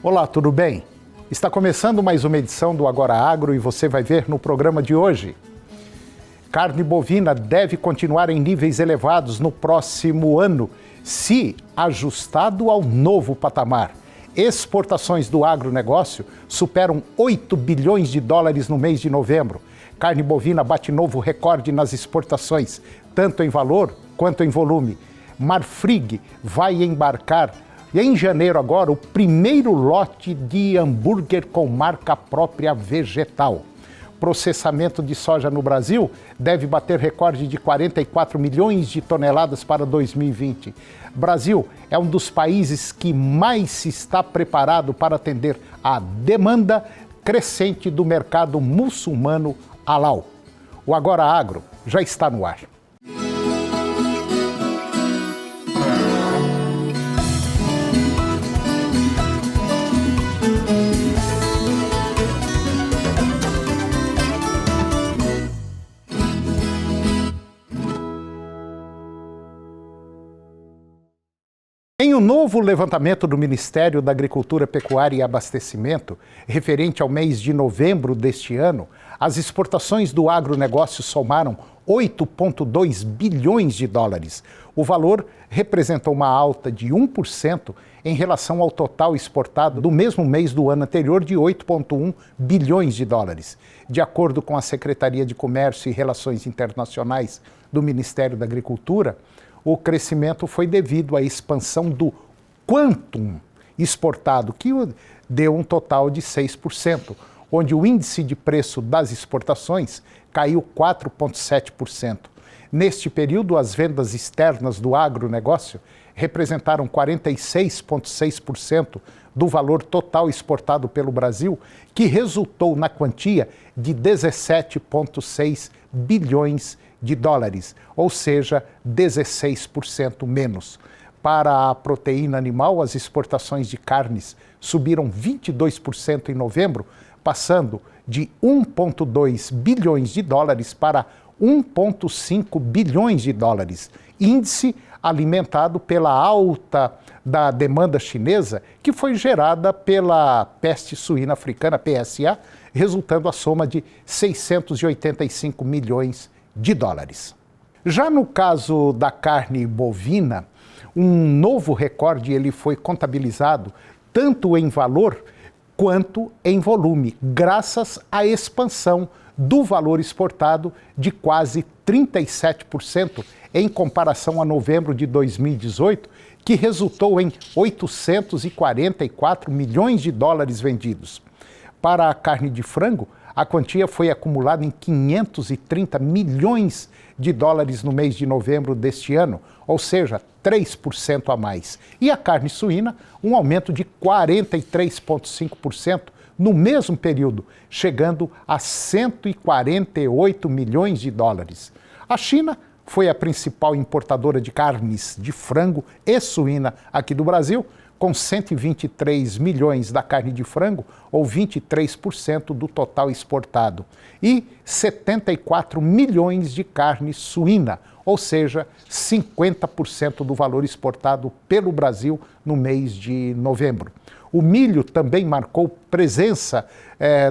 Olá, tudo bem? Está começando mais uma edição do Agora Agro e você vai ver no programa de hoje. Carne bovina deve continuar em níveis elevados no próximo ano, se ajustado ao novo patamar. Exportações do agronegócio superam 8 bilhões de dólares no mês de novembro. Carne bovina bate novo recorde nas exportações, tanto em valor quanto em volume. Marfrig vai embarcar em janeiro agora o primeiro lote de hambúrguer com marca própria vegetal. Processamento de soja no Brasil deve bater recorde de 44 milhões de toneladas para 2020. Brasil é um dos países que mais se está preparado para atender à demanda crescente do mercado muçulmano halal. O Agora Agro já está no ar. Em um novo levantamento do Ministério da Agricultura, Pecuária e Abastecimento, referente ao mês de novembro deste ano, as exportações do agronegócio somaram 8,2 bilhões de dólares. O valor representou uma alta de 1% em relação ao total exportado do mesmo mês do ano anterior, de 8,1 bilhões de dólares. De acordo com a Secretaria de Comércio e Relações Internacionais do Ministério da Agricultura, o crescimento foi devido à expansão do quantum exportado, que deu um total de 6%, onde o índice de preço das exportações caiu 4,7%. Neste período, as vendas externas do agronegócio representaram 46,6% do valor total exportado pelo Brasil, que resultou na quantia de 17,6 bilhões de dólares, ou seja, 16% menos. Para a proteína animal, as exportações de carnes subiram 22% em novembro, passando de 1,2 bilhões de dólares para 1,5 bilhões de dólares, índice alimentado pela alta da demanda chinesa, que foi gerada pela peste suína africana, PSA, resultando a soma de 685 milhões de dólares. Já no caso da carne bovina, um novo recorde ele foi contabilizado tanto em valor quanto em volume, graças à expansão do valor exportado de quase 37% em comparação a novembro de 2018, que resultou em 844 milhões de dólares vendidos. Para a carne de frango, a quantia foi acumulada em 530 milhões de dólares no mês de novembro deste ano, ou seja, 3% a mais. E a carne suína, um aumento de 43,5% no mesmo período, chegando a 148 milhões de dólares. A China foi a principal importadora de carnes de frango e suína aqui do Brasil, com 123 milhões da carne de frango, ou 23% do total exportado, e 74 milhões de carne suína, ou seja, 50% do valor exportado pelo Brasil no mês de novembro. O milho também marcou presença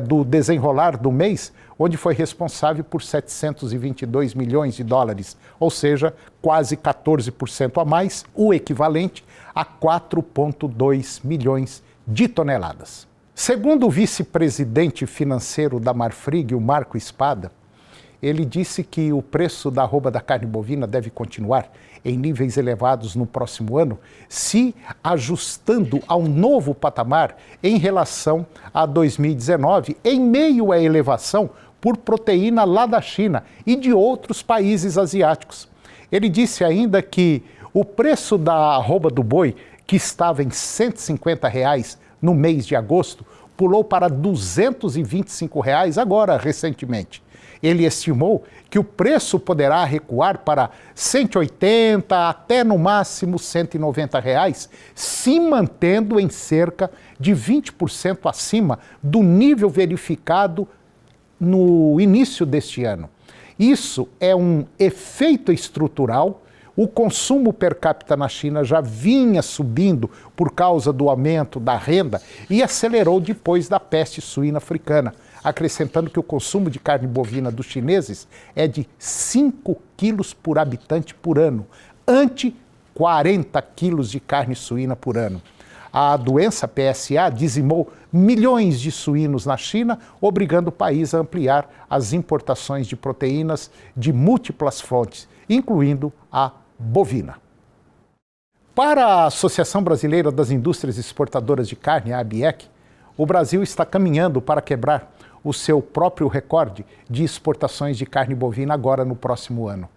do desenrolar do mês, onde foi responsável por 722 milhões de dólares, ou seja, quase 14% a mais, o equivalente a 4,2 milhões de toneladas. Segundo o vice-presidente financeiro da Marfrig, o Marco Espada, ele disse que o preço da arroba da carne bovina deve continuar em níveis elevados no próximo ano, se ajustando a um novo patamar em relação a 2019, em meio à elevação por proteína lá da China e de outros países asiáticos. Ele disse ainda que o preço da arroba do boi, que estava em R$ 150 no mês de agosto, pulou para R$ 225 agora, recentemente. Ele estimou que o preço poderá recuar para R$ 180 até no máximo R$ 190, se mantendo em cerca de 20% acima do nível verificado no início deste ano. Isso é um efeito estrutural, O consumo per capita na China já vinha subindo por causa do aumento da renda e acelerou depois da peste suína africana, acrescentando que o consumo de carne bovina dos chineses é de 5 quilos por habitante por ano, ante 40 quilos de carne suína por ano. A doença PSA dizimou milhões de suínos na China, obrigando o país a ampliar as importações de proteínas de múltiplas fontes, incluindo a bovina. Para a Associação Brasileira das Indústrias Exportadoras de Carne, a ABIEC, o Brasil está caminhando para quebrar o seu próprio recorde de exportações de carne bovina agora no próximo ano.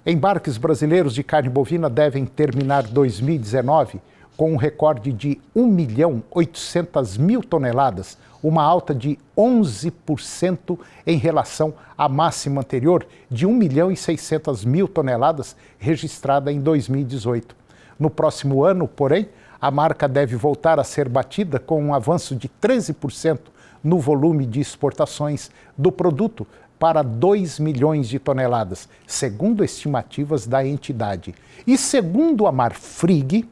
Embarques brasileiros de carne bovina devem terminar 2019 com um recorde de 1.800.000 toneladas, uma alta de 11% em relação à máxima anterior de 1.600.000 toneladas registrada em 2018. No próximo ano, porém, a marca deve voltar a ser batida com um avanço de 13% no volume de exportações do produto para 2 milhões de toneladas, segundo estimativas da entidade. E segundo a Marfrig,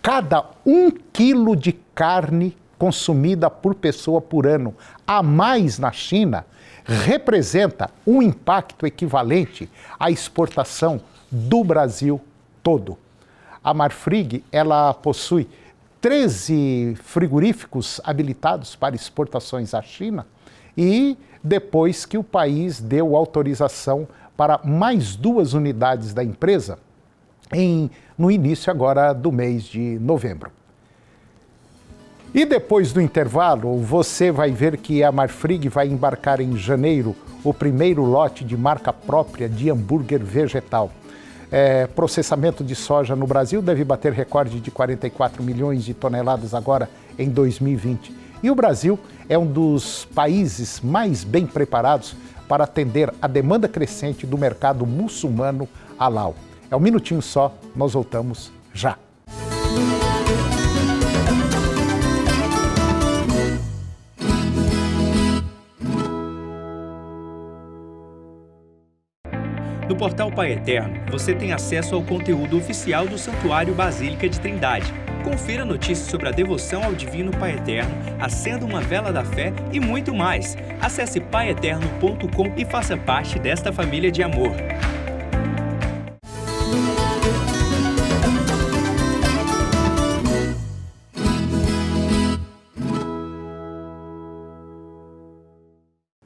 cada 1 quilo de carne consumida por pessoa por ano a mais na China representa um impacto equivalente à exportação do Brasil todo. A Marfrig, ela possui 13 frigoríficos habilitados para exportações à China e depois que o país deu autorização para mais 2 unidades da empresa no início agora do mês de novembro. E depois do intervalo, você vai ver que a Marfrig vai embarcar em janeiro o primeiro lote de marca própria de hambúrguer vegetal. Processamento de soja no Brasil deve bater recorde de 44 milhões de toneladas agora em 2020. E o Brasil é um dos países mais bem preparados para atender a demanda crescente do mercado muçulmano halal. É um minutinho só, nós voltamos já. No portal Pai Eterno, você tem acesso ao conteúdo oficial do Santuário Basílica de Trindade. Confira notícias sobre a devoção ao Divino Pai Eterno, acenda uma vela da fé e muito mais. Acesse paieterno.com e faça parte desta família de amor.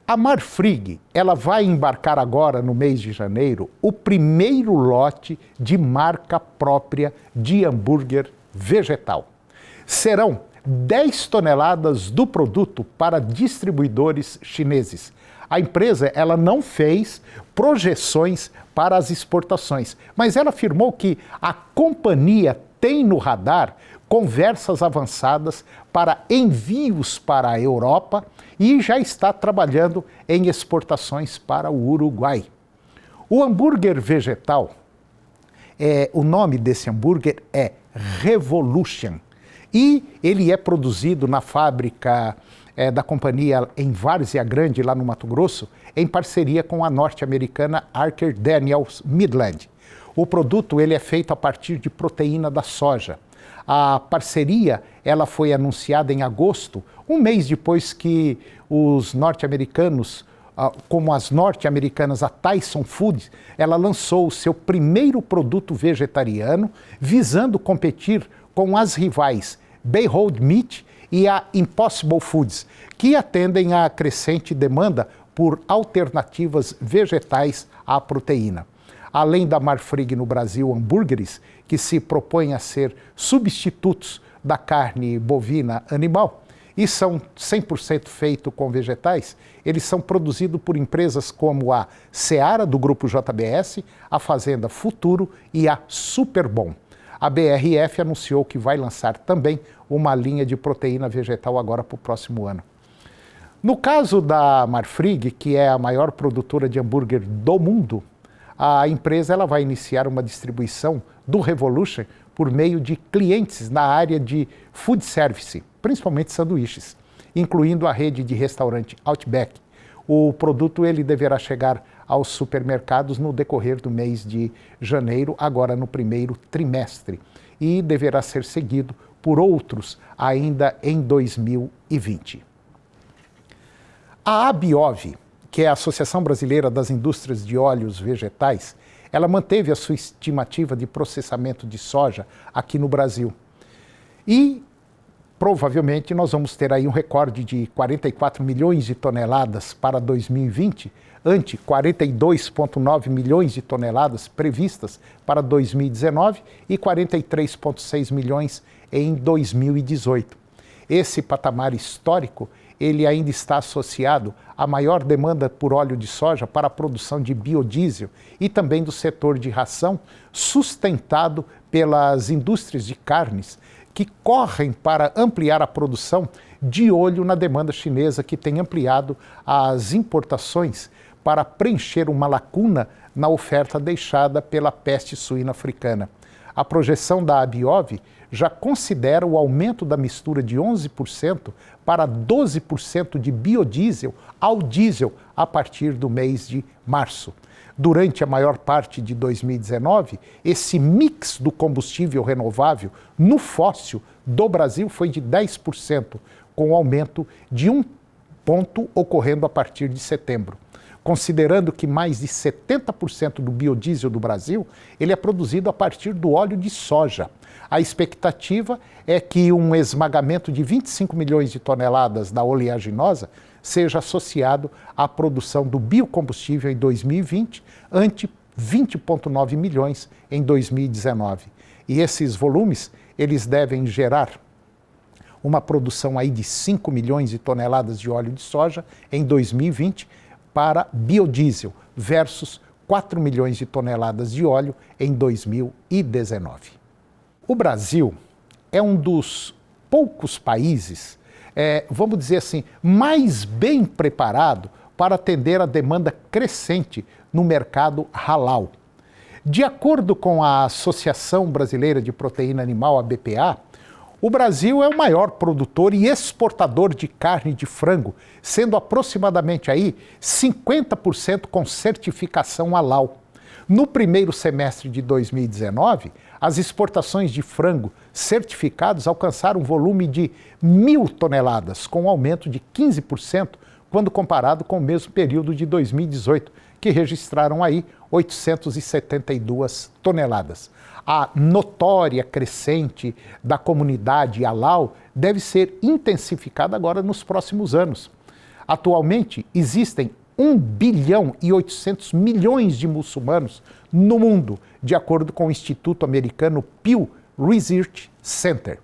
A Marfrig, ela vai embarcar agora, no mês de janeiro, o primeiro lote de marca própria de hambúrguer vegetal. Serão 10 toneladas do produto para distribuidores chineses. A empresa, ela não fez projeções para as exportações, mas ela afirmou que a companhia tem no radar conversas avançadas para envios para a Europa e já está trabalhando em exportações para o Uruguai. O hambúrguer vegetal, o nome desse hambúrguer é Revolution e ele é produzido na fábrica da companhia em Várzea Grande, lá no Mato Grosso, em parceria com a norte-americana Archer Daniels Midland. O produto ele é feito a partir de proteína da soja. A parceria ela foi anunciada em agosto, um mês depois que os norte-americanos, como as norte-americanas, a Tyson Foods, ela lançou o seu primeiro produto vegetariano, visando competir com as rivais Behold Meat e a Impossible Foods, que atendem à crescente demanda por alternativas vegetais à proteína. Além da Marfrig no Brasil Hambúrgueres, que se propõe a ser substitutos da carne bovina animal, e são 100% feitos com vegetais, eles são produzidos por empresas como a Seara, do Grupo JBS, a Fazenda Futuro e a Superbom. A BRF anunciou que vai lançar também uma linha de proteína vegetal agora para o próximo ano. No caso da Marfrig, que é a maior produtora de hambúrguer do mundo, a empresa ela vai iniciar uma distribuição do Revolution por meio de clientes na área de food service, principalmente sanduíches, incluindo a rede de restaurante Outback. O produto ele deverá chegar aos supermercados no decorrer do mês de janeiro, agora no primeiro trimestre, e deverá ser seguido por outros ainda em 2020. A ABIOV, que é a Associação Brasileira das Indústrias de Óleos Vegetais, ela manteve a sua estimativa de processamento de soja aqui no Brasil. E provavelmente nós vamos ter aí um recorde de 44 milhões de toneladas para 2020, ante 42,9 milhões de toneladas previstas para 2019 e 43,6 milhões em 2018. Esse patamar histórico, ele ainda está associado à maior demanda por óleo de soja para a produção de biodiesel e também do setor de ração, sustentado pelas indústrias de carnes que correm para ampliar a produção de olho na demanda chinesa, que tem ampliado as importações para preencher uma lacuna na oferta deixada pela peste suína africana. A projeção da ABIOV já considera o aumento da mistura de 11% para 12% de biodiesel ao diesel a partir do mês de março. Durante a maior parte de 2019, esse mix do combustível renovável no fóssil do Brasil foi de 10%, com aumento de 1 ponto ocorrendo a partir de setembro. Considerando que mais de 70% do biodiesel do Brasil, ele é produzido a partir do óleo de soja. A expectativa é que um esmagamento de 25 milhões de toneladas da oleaginosa seja associado à produção do biocombustível em 2020, ante 20,9 milhões em 2019. E esses volumes, eles devem gerar uma produção aí de 5 milhões de toneladas de óleo de soja em 2020 para biodiesel, versus 4 milhões de toneladas de óleo em 2019. O Brasil é um dos poucos países, vamos dizer assim, mais bem preparado para atender a demanda crescente no mercado halal. De acordo com a Associação Brasileira de Proteína Animal, a BPA, o Brasil é o maior produtor e exportador de carne de frango, sendo aproximadamente aí 50% com certificação halal. No primeiro semestre de 2019, as exportações de frango certificados alcançaram um volume de 1.000 toneladas, com um aumento de 15% quando comparado com o mesmo período de 2018, que registraram aí 872 toneladas. A notória crescente da comunidade halal deve ser intensificada agora nos próximos anos. Atualmente, existem 1 bilhão e 800 milhões de muçulmanos no mundo, de acordo com o Instituto Americano Pew Research Center.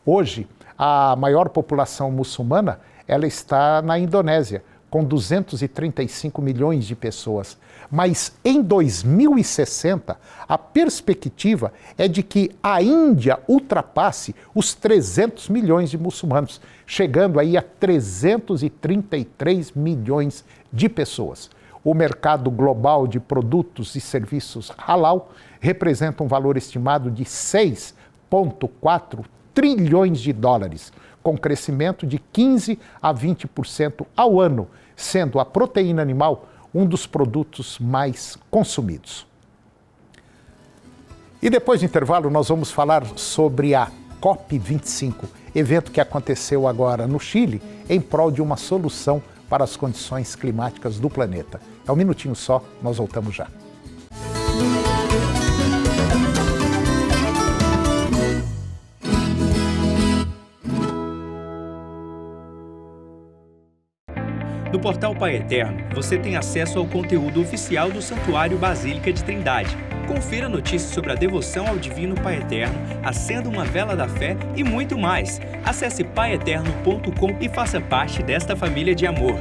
Hoje, a maior população muçulmana ela está na Indonésia, com 235 milhões de pessoas. Mas em 2060, a perspectiva é de que a Índia ultrapasse os 300 milhões de muçulmanos, chegando aí a 333 milhões de pessoas. O mercado global de produtos e serviços halal representa um valor estimado de 6,4 trilhões de dólares, com crescimento de 15% a 20% ao ano, sendo a proteína animal um dos produtos mais consumidos. E depois do intervalo nós vamos falar sobre a COP25, evento que aconteceu agora no Chile em prol de uma solução para as condições climáticas do planeta. É um minutinho só, nós voltamos já. No portal Pai Eterno, você tem acesso ao conteúdo oficial do Santuário Basílica de Trindade. Confira notícias sobre a devoção ao Divino Pai Eterno, acenda uma vela da fé e muito mais. Acesse paieterno.com e faça parte desta família de amor.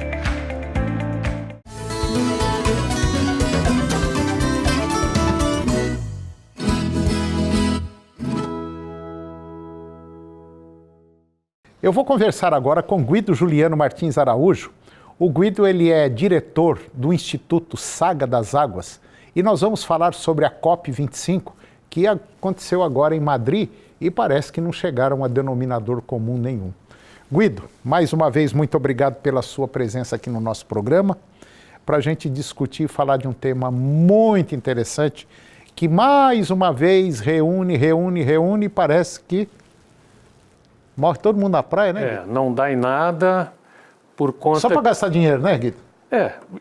Eu vou conversar agora com Guido Juliano Martins Araújo. O Guido ele é diretor do Instituto Saga das Águas e nós vamos falar sobre a COP25, que aconteceu agora em Madrid e parece que não chegaram a denominador comum nenhum. Guido, mais uma vez, muito obrigado pela sua presença aqui no nosso programa. para a gente discutir e falar de um tema muito interessante que mais uma vez reúne e parece que morre todo mundo na praia, né? Não dá em nada por conta... Só para gastar dinheiro, né, Guido?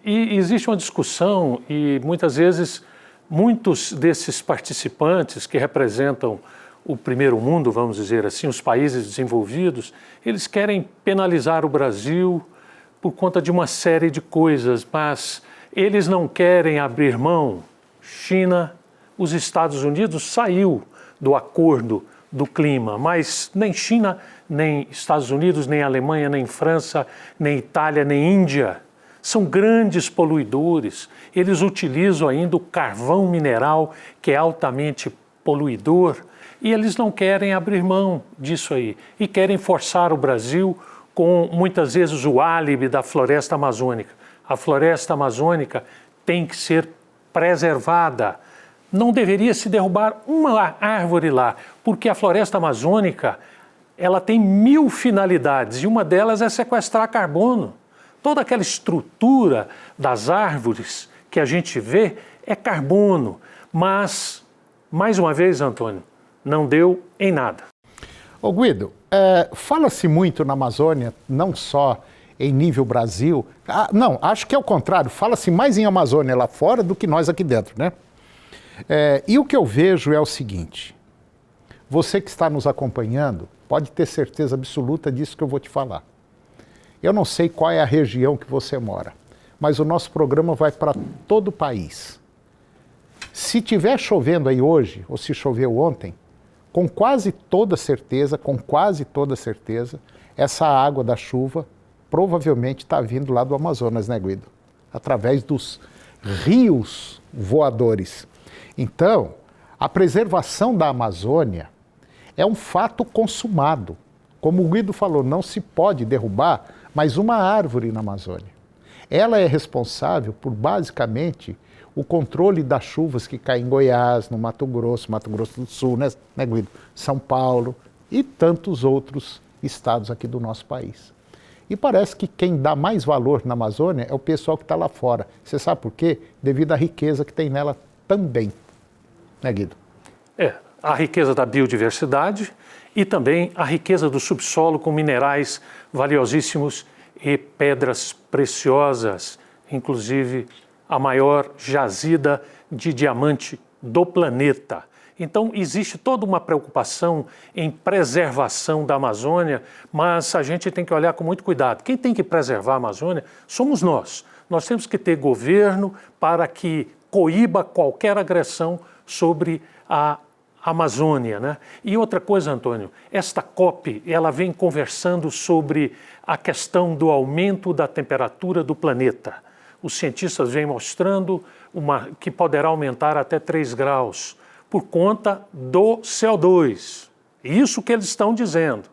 E existe uma discussão e muitas vezes muitos desses participantes que representam o primeiro mundo, vamos dizer assim, os países desenvolvidos, eles querem penalizar o Brasil por conta de uma série de coisas, mas eles não querem abrir mão. China, os Estados Unidos saiu do acordo do clima, mas nem China, nem Estados Unidos, nem Alemanha, nem França, nem Itália, nem Índia são grandes poluidores. Eles utilizam ainda o carvão mineral, que é altamente poluidor, e eles não querem abrir mão disso aí. E querem forçar o Brasil com, muitas vezes, o álibi da floresta amazônica. A floresta amazônica tem que ser preservada. Não deveria se derrubar uma árvore lá, porque a floresta amazônica ela tem 1000 finalidades, e uma delas é sequestrar carbono. Toda aquela estrutura das árvores que a gente vê é carbono, mas, mais uma vez, Antônio, não deu em nada. Ô Guido, fala-se muito na Amazônia, não só em nível Brasil, não, acho que é o contrário, fala-se mais em Amazônia lá fora do que nós aqui dentro, né? E o que eu vejo é o seguinte, você que está nos acompanhando pode ter certeza absoluta disso que eu vou te falar. Eu não sei qual é a região que você mora, mas o nosso programa vai para todo o país. Se tiver chovendo aí hoje, ou se choveu ontem, com quase toda certeza, essa água da chuva provavelmente está vindo lá do Amazonas, né, Guido? Através dos rios voadores. Então, a preservação da Amazônia é um fato consumado. Como o Guido falou, não se pode derrubar mais uma árvore na Amazônia. Ela é responsável por, basicamente, o controle das chuvas que caem em Goiás, no Mato Grosso do Sul, né, Guido? São Paulo e tantos outros estados aqui do nosso país. E parece que quem dá mais valor na Amazônia é o pessoal que está lá fora. Você sabe por quê? Devido à riqueza que tem nela também, né, Guido? A riqueza da biodiversidade e também a riqueza do subsolo com minerais valiosíssimos e pedras preciosas, inclusive a maior jazida de diamante do planeta. Então, existe toda uma preocupação em preservação da Amazônia, mas a gente tem que olhar com muito cuidado. Quem tem que preservar a Amazônia somos nós. Nós temos que ter governo para que coíba qualquer agressão sobre a Amazônia, né? E outra coisa, Antônio, esta COP, ela vem conversando sobre a questão do aumento da temperatura do planeta. Os cientistas vêm mostrando que poderá aumentar até 3 graus por conta do CO2. Isso que eles estão dizendo.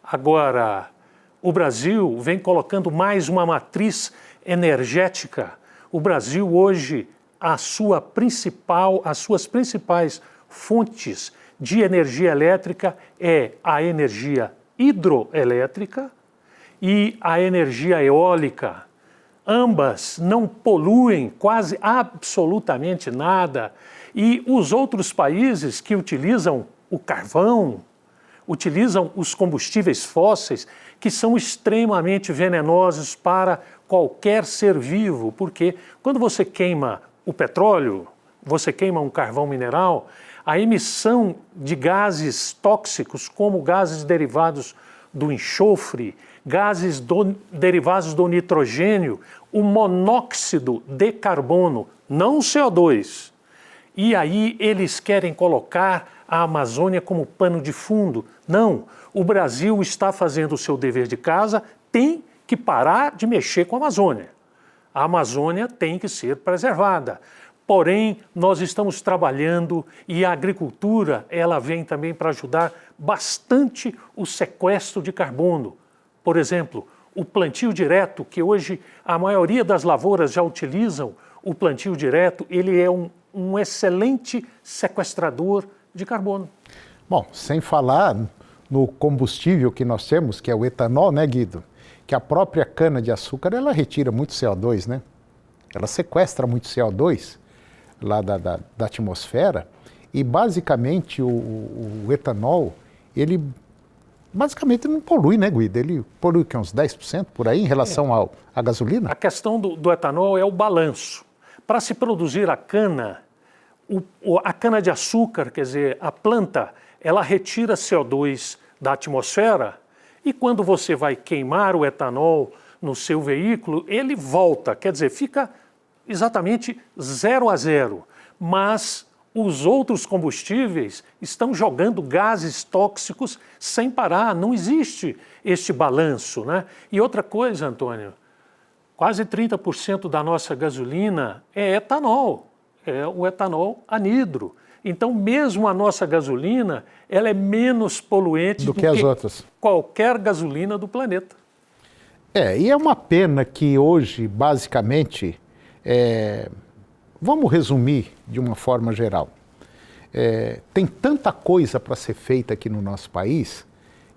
Agora, o Brasil vem colocando mais uma matriz energética. O Brasil hoje, as suas principais fontes de energia elétrica é a energia hidroelétrica e a energia eólica. Ambas não poluem quase absolutamente nada. E os outros países que utilizam o carvão, utilizam os combustíveis fósseis, que são extremamente venenosos para qualquer ser vivo, porque quando você queima o petróleo, você queima um carvão mineral, a emissão de gases tóxicos, como gases derivados do enxofre, gases derivados do nitrogênio, o monóxido de carbono, não o CO2. E aí eles querem colocar a Amazônia como pano de fundo. Não, o Brasil está fazendo o seu dever de casa, tem que parar de mexer com a Amazônia. A Amazônia tem que ser preservada. Porém, nós estamos trabalhando e a agricultura, ela vem também para ajudar bastante o sequestro de carbono. Por exemplo, o plantio direto, que hoje a maioria das lavouras já utilizam o plantio direto, ele é um excelente sequestrador de carbono. Bom, sem falar no combustível que nós temos, que é o etanol, né, Guido? Que a própria cana-de-açúcar, ela retira muito CO2, né? ela sequestra muito CO2 lá da atmosfera e basicamente o etanol, ele basicamente não polui, né, Guido? Ele polui que, uns 10% por aí em relação à gasolina? A questão do etanol é o balanço. Para se produzir a cana, a cana-de-açúcar, quer dizer, a planta, ela retira CO2 da atmosfera e quando você vai queimar o etanol no seu veículo, ele volta, quer dizer, fica exatamente 0 a 0. Mas os outros combustíveis estão jogando gases tóxicos sem parar, não existe este balanço, né? E outra coisa, Antônio, quase 30% da nossa gasolina é etanol, é o etanol anidro. Então, mesmo a nossa gasolina, ela é menos poluente do que as outras. Qualquer gasolina do planeta. E é uma pena que hoje, basicamente, vamos resumir de uma forma geral. Tem tanta coisa para ser feita aqui no nosso país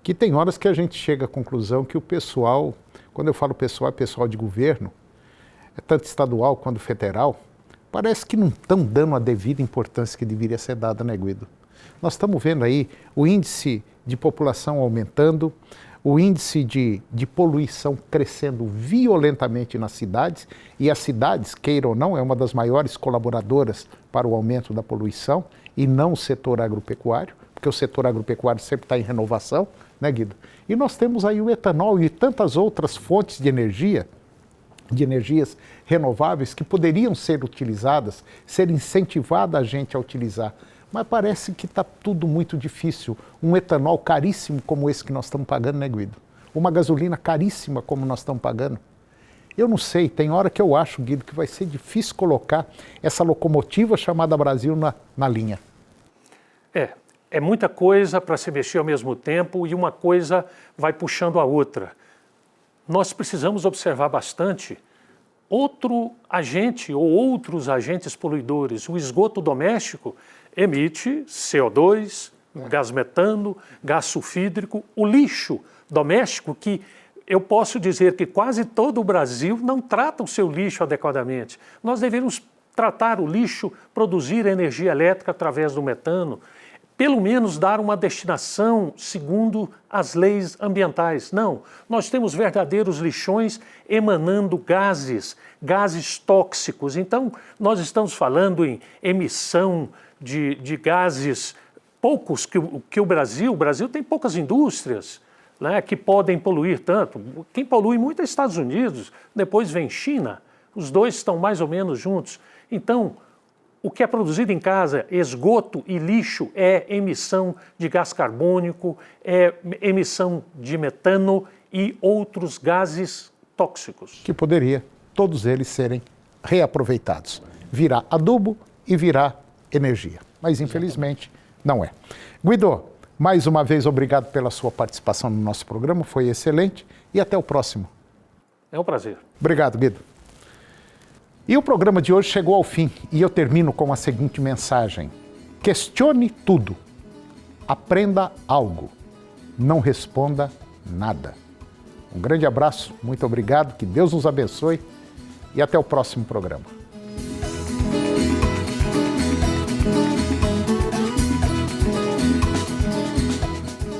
que tem horas que a gente chega à conclusão que o pessoal, quando eu falo pessoal, é pessoal de governo, tanto estadual quanto federal, parece que não estão dando a devida importância que deveria ser dada, né, Guido? Nós estamos vendo aí o índice de população aumentando, o índice de poluição crescendo violentamente nas cidades, e as cidades, queira ou não, é uma das maiores colaboradoras para o aumento da poluição, e não o setor agropecuário, porque o setor agropecuário sempre está em renovação, né, Guido? E nós temos aí o etanol e tantas outras fontes de energias renováveis que poderiam ser utilizadas, ser incentivada a gente a utilizar. Mas parece que está tudo muito difícil. Um etanol caríssimo como esse que nós estamos pagando, né, Guido? Uma gasolina caríssima como nós estamos pagando. Eu não sei, tem hora que eu acho, Guido, que vai ser difícil colocar essa locomotiva chamada Brasil na linha. É muita coisa para se mexer ao mesmo tempo e uma coisa vai puxando a outra. Nós precisamos observar bastante outro agente ou outros agentes poluidores. O esgoto doméstico emite CO2, gás metano, gás sulfídrico. O lixo doméstico, que eu posso dizer que quase todo o Brasil não trata o seu lixo adequadamente. Nós devemos tratar o lixo, produzir energia elétrica através do metano, pelo menos dar uma destinação segundo as leis ambientais. Não, nós temos verdadeiros lixões emanando gases tóxicos. Então, nós estamos falando em emissão de gases, poucos que o Brasil tem poucas indústrias, né, que podem poluir tanto. Quem polui muito é Estados Unidos, depois vem China, os dois estão mais ou menos juntos. Então, o que é produzido em casa, esgoto e lixo, é emissão de gás carbônico, é emissão de metano e outros gases tóxicos. Que poderia, todos eles, serem reaproveitados. Virá adubo e virá energia. Mas, infelizmente, não é. Guido, mais uma vez, obrigado pela sua participação no nosso programa, foi excelente e até o próximo. É um prazer. Obrigado, Guido. E o programa de hoje chegou ao fim e eu termino com a seguinte mensagem: questione tudo, aprenda algo, não responda nada. Um grande abraço, muito obrigado, que Deus nos abençoe e até o próximo programa.